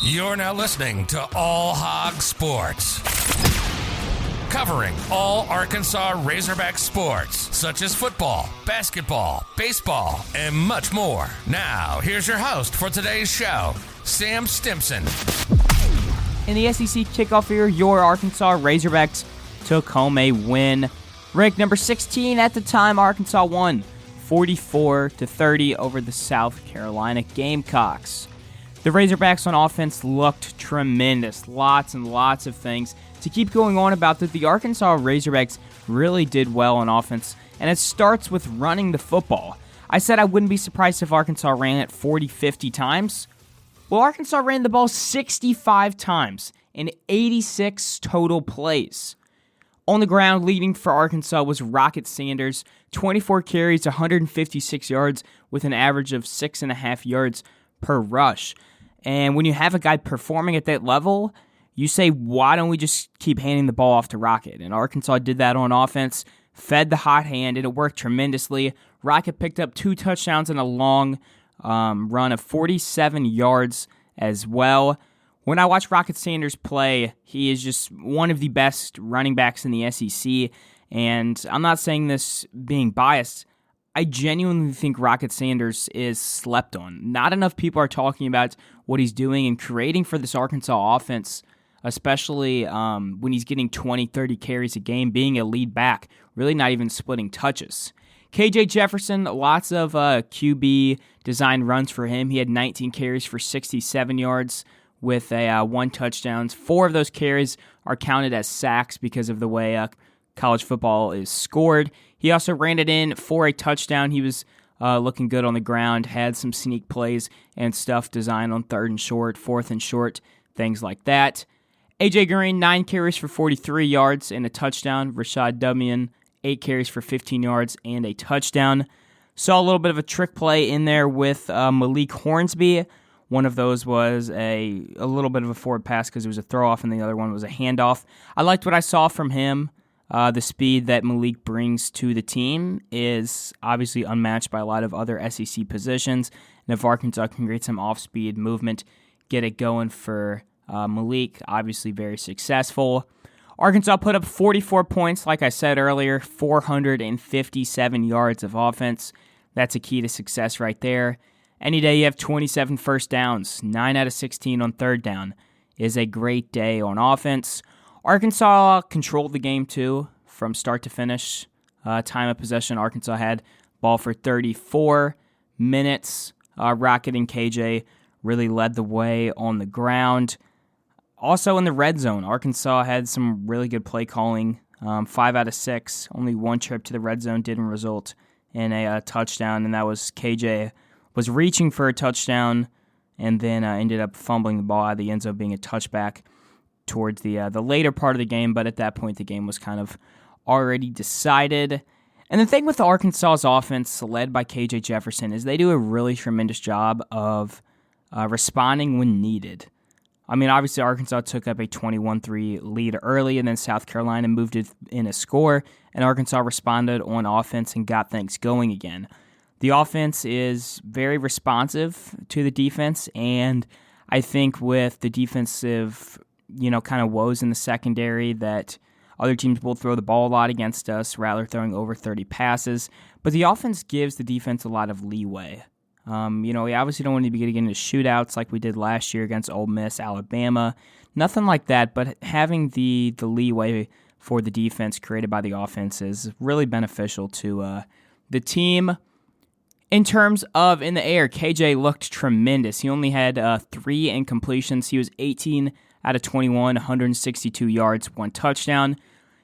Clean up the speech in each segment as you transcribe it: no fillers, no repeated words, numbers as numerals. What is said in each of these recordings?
You're now listening to All Hog Sports, covering all Arkansas Razorback sports, such as football, basketball, baseball, and much more. Now, here's your host for today's show, Sam Stimson. In the SEC kickoff here, your Arkansas Razorbacks took home a win. Ranked number 16 at the time, Arkansas won 44-30 over the South Carolina Gamecocks. The Razorbacks on offense looked tremendous. Lots and lots of things to keep going on about that. The Arkansas Razorbacks really did well on offense, and it starts with running the football. I said I wouldn't be surprised if Arkansas ran it 40-50 times. Well, Arkansas ran the ball 65 times in 86 total plays. On the ground, leading for Arkansas was Rocket Sanders, 24 carries, 156 yards, with an average of 6.5 yards per rush. And when you have a guy performing at that level, you say, why don't we just keep handing the ball off to Rocket? And Arkansas did that on offense, fed the hot hand, and it worked tremendously. Rocket picked up 2 touchdowns and a long run of 47 yards as well. When I watch Rocket Sanders play, he is just one of the best running backs in the SEC, and I'm not saying this being biased. I genuinely think Rocket Sanders is slept on. Not enough people are talking about what he's doing and creating for this Arkansas offense, especially when he's getting 20, 30 carries a game, being a lead back, really not even splitting touches. KJ Jefferson, lots of QB design runs for him. He had 19 carries for 67 yards with a 1 touchdown. 4 of those carries are counted as sacks because of the way college football is scored. He also ran it in for a touchdown. He was looking good on the ground, had some sneak plays and stuff designed on 3rd and short, 4th and short, things like that. AJ Green, 9 carries for 43 yards and a touchdown. Rashad Dumian, 8 carries for 15 yards and a touchdown. Saw a little bit of a trick play in there with Malik Hornsby. One of those was a little bit of a forward pass because it was a throw-off, and the other one was a handoff. I liked what I saw from him. The speed that Malik brings to the team is obviously unmatched by a lot of other SEC positions. And if Arkansas can create some off-speed movement, get it going for Malik, obviously very successful. Arkansas put up 44 points, like I said earlier, 457 yards of offense. That's a key to success right there. Any day you have 27 first downs, 9 out of 16 on 3rd down, is a great day on offense. Arkansas controlled the game, too, from start to finish. Time of possession, Arkansas had ball for 34 minutes. Rocket and KJ really led the way on the ground. Also in the red zone, Arkansas had some really good play calling. 5 out of 6, only 1 trip to the red zone didn't result in a touchdown, and that was KJ was reaching for a touchdown and then ended up fumbling the ball out of the end zone, being a touchback towards the later part of the game, but at that point the game was kind of already decided. And the thing with Arkansas's offense, led by KJ Jefferson, is they do a really tremendous job of responding when needed. I mean, obviously Arkansas took up a 21-3 lead early, and then South Carolina moved it in a score, and Arkansas responded on offense and got things going again. The offense is very responsive to the defense, and I think with the defensive kind of woes in the secondary that other teams will throw the ball a lot against us, rather throwing over 30 passes. But the offense gives the defense a lot of leeway. We obviously don't want to be getting into shootouts like we did last year against Ole Miss, Alabama. Nothing like that, but having the leeway for the defense created by the offense is really beneficial to the team. In terms of in the air, KJ looked tremendous. He only had 3 incompletions. He was 18 out of 21, 162 yards, 1 touchdown.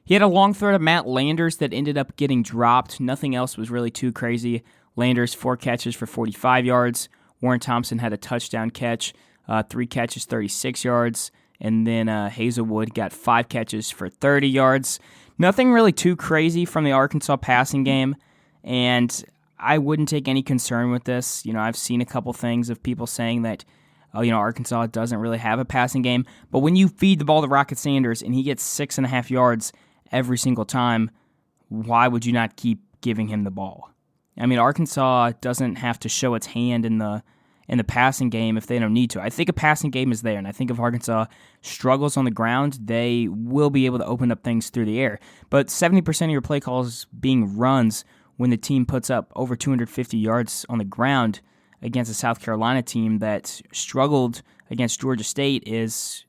He had a long throw to Matt Landers that ended up getting dropped. Nothing else was really too crazy. Landers, 4 catches for 45 yards. Warren Thompson had a touchdown catch, 3 catches, 36 yards. And then Hazelwood got 5 catches for 30 yards. Nothing really too crazy from the Arkansas passing game. And I wouldn't take any concern with this. I've seen a couple things of people saying that Arkansas doesn't really have a passing game. But when you feed the ball to Rocket Sanders and he gets 6.5 yards every single time, why would you not keep giving him the ball? I mean, Arkansas doesn't have to show its hand in the in the passing game if they don't need to. I think a passing game is there, and I think if Arkansas struggles on the ground, they will be able to open up things through the air. But 70% of your play calls being runs when the team puts up over 250 yards on the ground against a South Carolina team that struggled against Georgia State is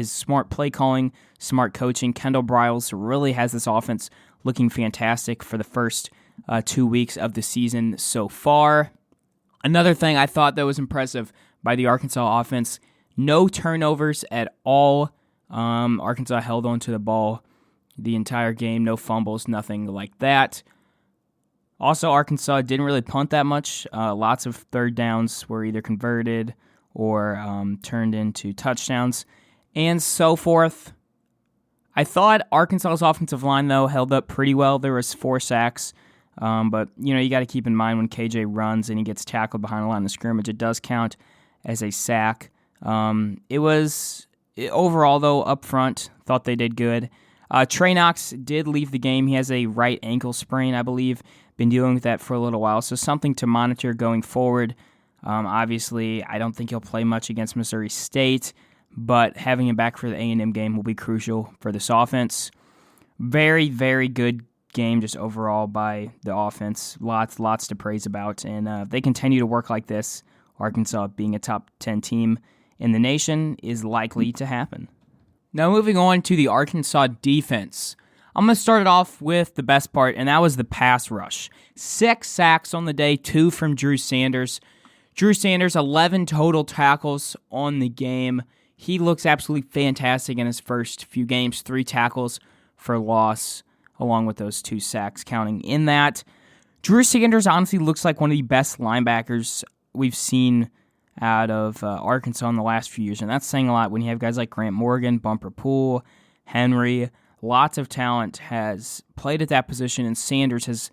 smart play calling, smart coaching. Kendall Briles really has this offense looking fantastic for the first 2 weeks of the season so far. Another thing I thought that was impressive by the Arkansas offense, no turnovers at all. Arkansas held on to the ball the entire game, no fumbles, nothing like that. Also, Arkansas didn't really punt that much. Lots of third downs were either converted or turned into touchdowns and so forth. I thought Arkansas's offensive line, though, held up pretty well. There was 4 sacks. But, you got to keep in mind when KJ runs and he gets tackled behind the line of scrimmage, it does count as a sack. Overall, though, up front, thought they did good. Trey Knox did leave the game. He has a right ankle sprain, I believe. Been dealing with that for a little while, so something to monitor going forward. Obviously, I don't think he'll play much against Missouri State, but having him back for the A&M game will be crucial for this offense. Very, very good game just overall by the offense. Lots to praise about, and if they continue to work like this, Arkansas being a top 10 team in the nation is likely to happen. Now moving on to the Arkansas defense. I'm going to start it off with the best part, and that was the pass rush. 6 sacks on the day, 2 from Drew Sanders. Drew Sanders, 11 total tackles on the game. He looks absolutely fantastic in his first few games. 3 tackles for loss, along with those 2 sacks counting in that. Drew Sanders honestly looks like one of the best linebackers we've seen out of Arkansas in the last few years, and that's saying a lot when you have guys like Grant Morgan, Bumper Poole, Henry. Lots of talent has played at that position, and Sanders has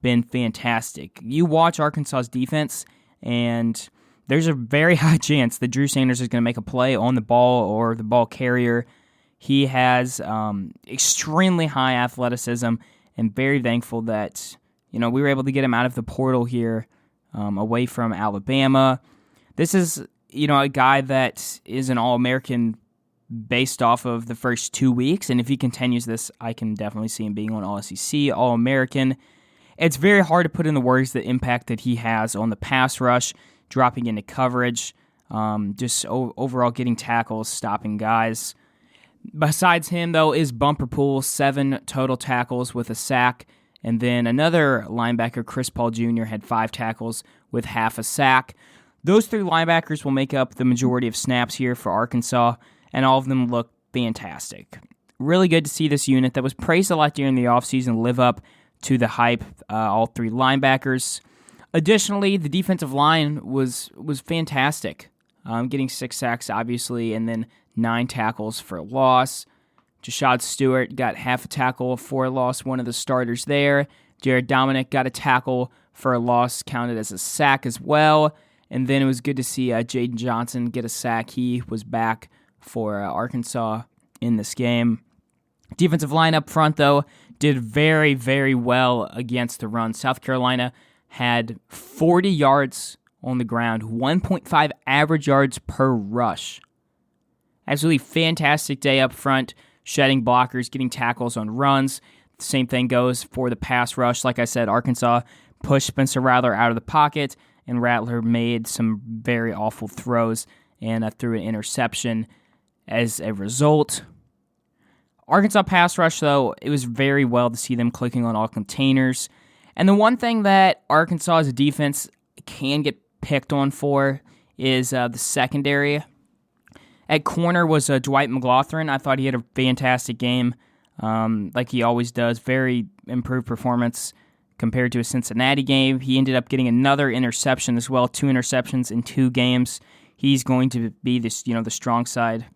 been fantastic. You watch Arkansas's defense, and there's a very high chance that Drew Sanders is going to make a play on the ball or the ball carrier. He has extremely high athleticism, and very thankful that we were able to get him out of the portal here, away from Alabama. This is a guy that is an All-American based off of the first 2 weeks, and if he continues this, I can definitely see him being on All-SEC, All-American. It's very hard to put in the words the impact that he has on the pass rush, dropping into coverage, just overall getting tackles, stopping guys. Besides him, though, is Bumper Poole, 7 total tackles with a sack, and then another linebacker, Chris Paul Jr., had 5 tackles with half a sack. Those 3 linebackers will make up the majority of snaps here for Arkansas, and all of them look fantastic. Really good to see this unit that was praised a lot during the offseason live up to the hype, all 3 linebackers. Additionally, the defensive line was fantastic, getting 6 sacks, obviously, and then 9 tackles for loss. Jashad Stewart got half a tackle for a loss, one of the starters there. Jared Dominic got a tackle for a loss, counted as a sack as well. And then it was good to see Jaden Johnson get a sack. He was back for Arkansas in this game. Defensive line up front, though, did very, very well against the run. South Carolina had 40 yards on the ground, 1.5 average yards per rush. Absolutely fantastic day up front, shedding blockers, getting tackles on runs. The same thing goes for the pass rush. Like I said, Arkansas pushed Spencer Rattler out of the pocket, and Rattler made some very awful throws and threw an interception as a result. Arkansas pass rush, though, it was very well to see them clicking on all containers. And the one thing that Arkansas's defense can get picked on for is the secondary. At corner was Dwight McLaughlin. I thought he had a fantastic game, like he always does. Very improved performance compared to a Cincinnati game. He ended up getting another interception as well, 2 interceptions in 2 games. He's going to be this, the strong side,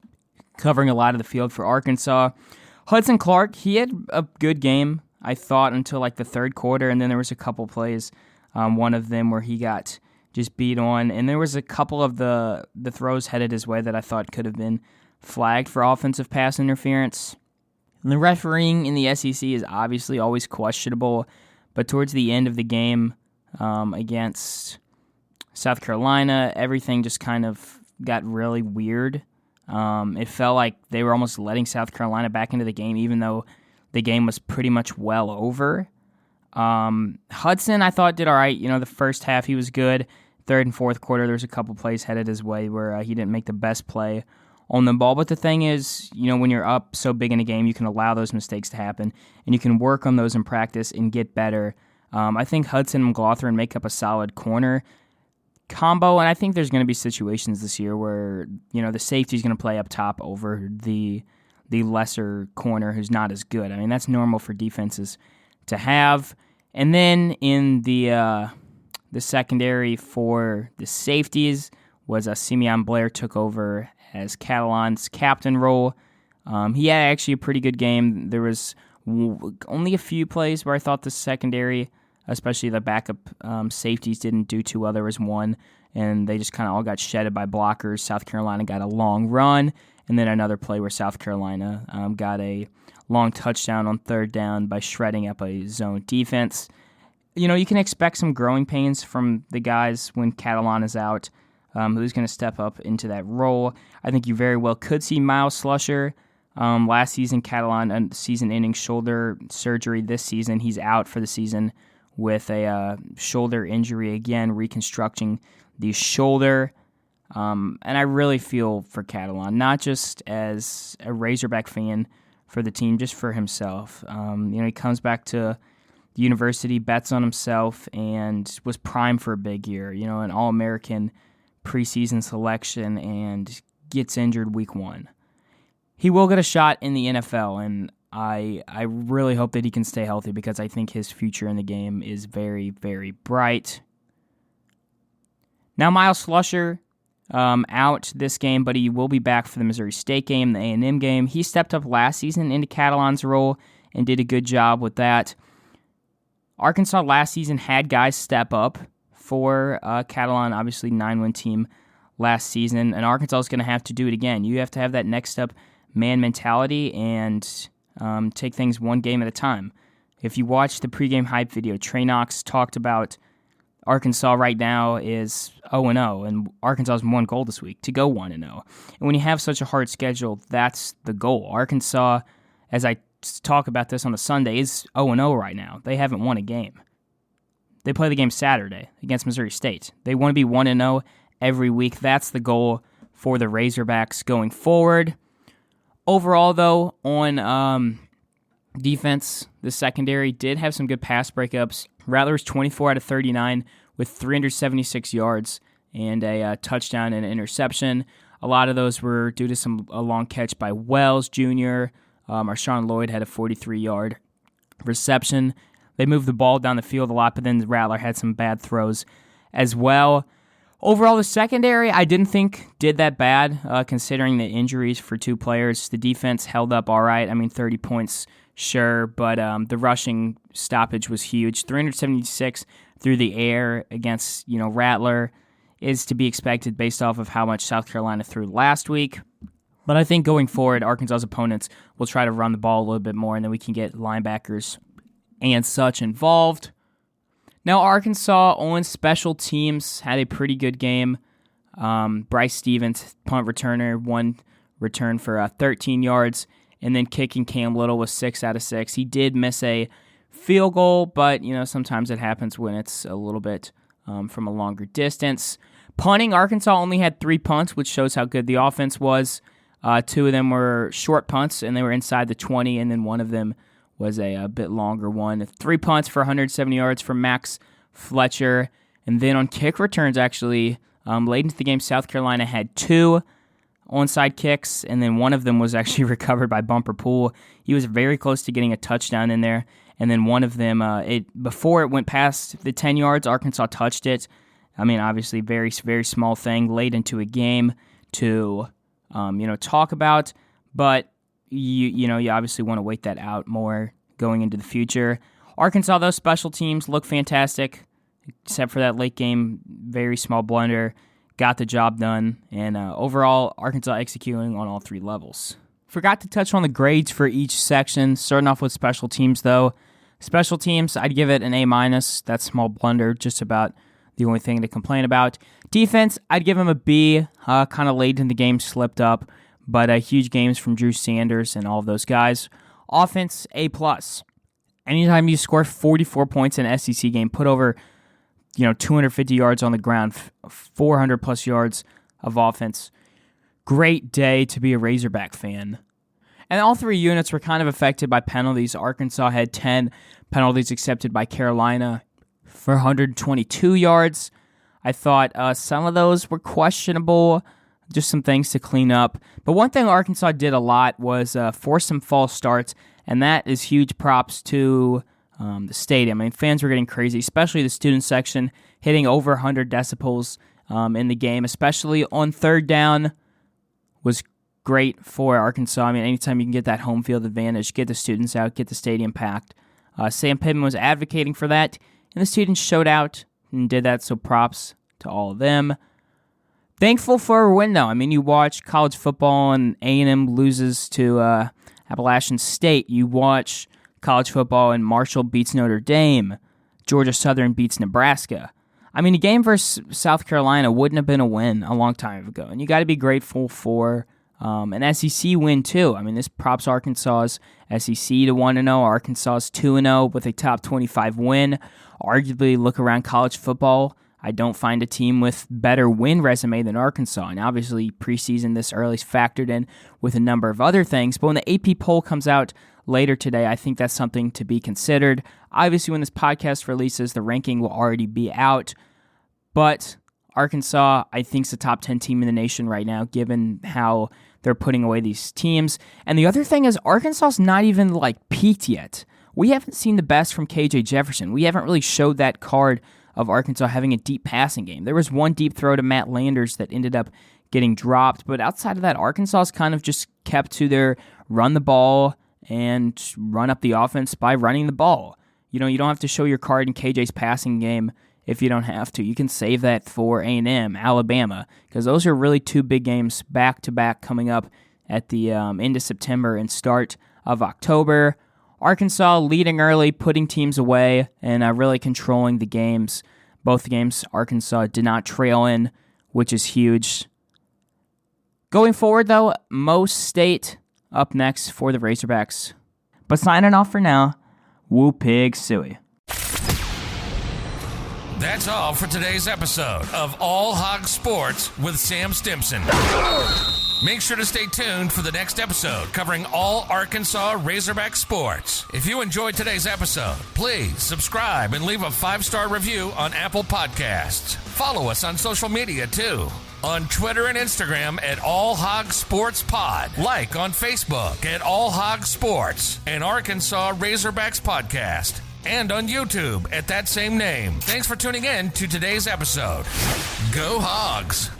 covering a lot of the field for Arkansas. Hudson Clark, he had a good game, I thought, until like the third quarter, and then there was a couple plays, one of them where he got just beat on, and there was a couple of the throws headed his way that I thought could have been flagged for offensive pass interference. And the refereeing in the SEC is obviously always questionable, but towards the end of the game against South Carolina, everything just kind of got really weird. It felt like they were almost letting South Carolina back into the game, even though the game was pretty much well over. Hudson, I thought, did all right. The first half he was good. Third and fourth quarter, there was a couple plays headed his way where he didn't make the best play on the ball. But the thing is, when you're up so big in a game, you can allow those mistakes to happen, and you can work on those in practice and get better. I think Hudson and McLaughlin make up a solid corner combo, and I think there's going to be situations this year where the safety's going to play up top over the lesser corner who's not as good. I mean, that's normal for defenses to have. And then in the secondary for the safeties was Simeon Blair took over as Catalan's captain role. He had actually a pretty good game. There was only a few plays where I thought the secondary, especially the backup safeties, didn't do too well. There was one, and they just kind of all got shedded by blockers. South Carolina got a long run, and then another play where South Carolina got a long touchdown on third down by shredding up a zone defense. You can expect some growing pains from the guys when Catalan is out. Who's going to step up into that role? I think you very well could see Miles Slusher. Last season, Catalan season-ending shoulder surgery. This season, he's out for the season with a shoulder injury again, reconstructing the shoulder. And I really feel for Catalan, not just as a Razorback fan for the team, just for himself. He comes back to the university, bets on himself, and was primed for a big year. An All-American preseason selection, and gets injured week 1. He will get a shot in the NFL, and I really hope that he can stay healthy because I think his future in the game is very, very bright. Now, Miles Slusher out this game, but he will be back for the Missouri State game, the A&M game. He stepped up last season into Catalan's role and did a good job with that. Arkansas last season had guys step up for Catalan, obviously 9-win team last season, and Arkansas is going to have to do it again. You have to have that next up man mentality and take things one game at a time. If you watch the pregame hype video, Trey Knox talked about Arkansas right now is 0-0, and Arkansas has one goal this week, to go 1-0. And when you have such a hard schedule, that's the goal. Arkansas, as I talk about this on a Sunday, is 0-0 right now. They haven't won a game. They play the game Saturday against Missouri State. They want to be 1-0 every week. That's the goal for the Razorbacks going forward. Overall, though, on defense, the secondary did have some good pass breakups. Rattler was 24 out of 39 with 376 yards and a touchdown and an interception. A lot of those were due to a long catch by Wells Jr. Marshawn Lloyd had a 43-yard reception. They moved the ball down the field a lot, but then Rattler had some bad throws as well. Overall, the secondary, I didn't think did that bad, considering the injuries for two players. The defense held up all right. 30 points, sure, but the rushing stoppage was huge. 376 through the air against Rattler is to be expected based off of how much South Carolina threw last week. But I think going forward, Arkansas's opponents will try to run the ball a little bit more, and then we can get linebackers and such involved. Now, Arkansas on special teams had a pretty good game. Bryce Stevens, punt returner, one return for 13 yards, and then kicking Cam Little was 6 out of 6. He did miss a field goal, but sometimes it happens when it's a little bit from a longer distance. Punting, Arkansas only had 3 punts, which shows how good the offense was. 2 of them were short punts, and they were inside the 20, and then one of them was a bit longer one. 3 punts for 170 yards from Max Fletcher. And then on kick returns, actually, late into the game, South Carolina had 2 onside kicks, and then one of them was actually recovered by Bumper Poole. He was very close to getting a touchdown in there. And then one of them, before it went past the 10 yards, Arkansas touched it. Obviously, very, very small thing late into a game to, talk about. But you obviously want to wait that out more going into the future. Arkansas, those special teams look fantastic, except for that late game, very small blunder. Got the job done, and overall, Arkansas executing on all 3 levels. Forgot to touch on the grades for each section, starting off with special teams, though. Special teams, I'd give it an A-. That small blunder, just about the only thing to complain about. Defense, I'd give them a B. Kind of late in the game, slipped up, but huge games from Drew Sanders and all of those guys. Offense, A+. Anytime you score 44 points in an SEC game, put over 250 yards on the ground, 400 plus yards of offense. Great day to be a Razorback fan. And all three units were kind of affected by penalties. Arkansas had 10 penalties accepted by Carolina for 122 yards. I thought some of those were questionable, just some things to clean up. But one thing Arkansas did a lot was force some false starts, and that is huge props to the stadium. I mean, fans were getting crazy, especially the student section, hitting over 100 decibels in the game, especially on third down was great for Arkansas. I mean, anytime you can get that home field advantage, get the students out, get the stadium packed. Sam Pittman was advocating for that, and the students showed out and did that, so props to all of them. Thankful for a win, though. I mean, you watch college football and A&M loses to Appalachian State. You watch college football and Marshall beats Notre Dame. Georgia Southern beats Nebraska. I mean, a game versus South Carolina wouldn't have been a win a long time ago, and you got to be grateful for an SEC win, too. I mean, this props Arkansas's SEC to 1-0. Arkansas's 2-0 with a top 25 win. Arguably, look around college football, I don't find a team with better win resume than Arkansas. And obviously, preseason this early is factored in with a number of other things. But when the AP poll comes out later today, I think that's something to be considered. Obviously, when this podcast releases, the ranking will already be out. But Arkansas, I think, is the top 10 team in the nation right now, given how they're putting away these teams. And the other thing is, Arkansas's not even, peaked yet. We haven't seen the best from KJ Jefferson. We haven't really showed that card of Arkansas having a deep passing game. There was one deep throw to Matt Landers that ended up getting dropped, but outside of that, Arkansas's kind of just kept to their run the ball and run up the offense by running the ball. You don't have to show your card in KJ's passing game if you don't have to. You can save that for A&M, Alabama, because those are really two big games back-to-back coming up at the end of September and start of October. Arkansas leading early, putting teams away, and really controlling the games. Both games Arkansas did not trail in, which is huge. Going forward, though, Mo State up next for the Razorbacks. But signing off for now, Woo Pig Suey. That's all for today's episode of All Hog Sports with Sam Stimson. Make sure to stay tuned for the next episode covering all Arkansas Razorback sports. If you enjoyed today's episode, please subscribe and leave a 5-star review on Apple Podcasts. Follow us on social media too. On Twitter and Instagram at All Hog Sports Pod. Like on Facebook at All Hog Sports and Arkansas Razorbacks Podcast. And on YouTube at that same name. Thanks for tuning in to today's episode. Go Hogs!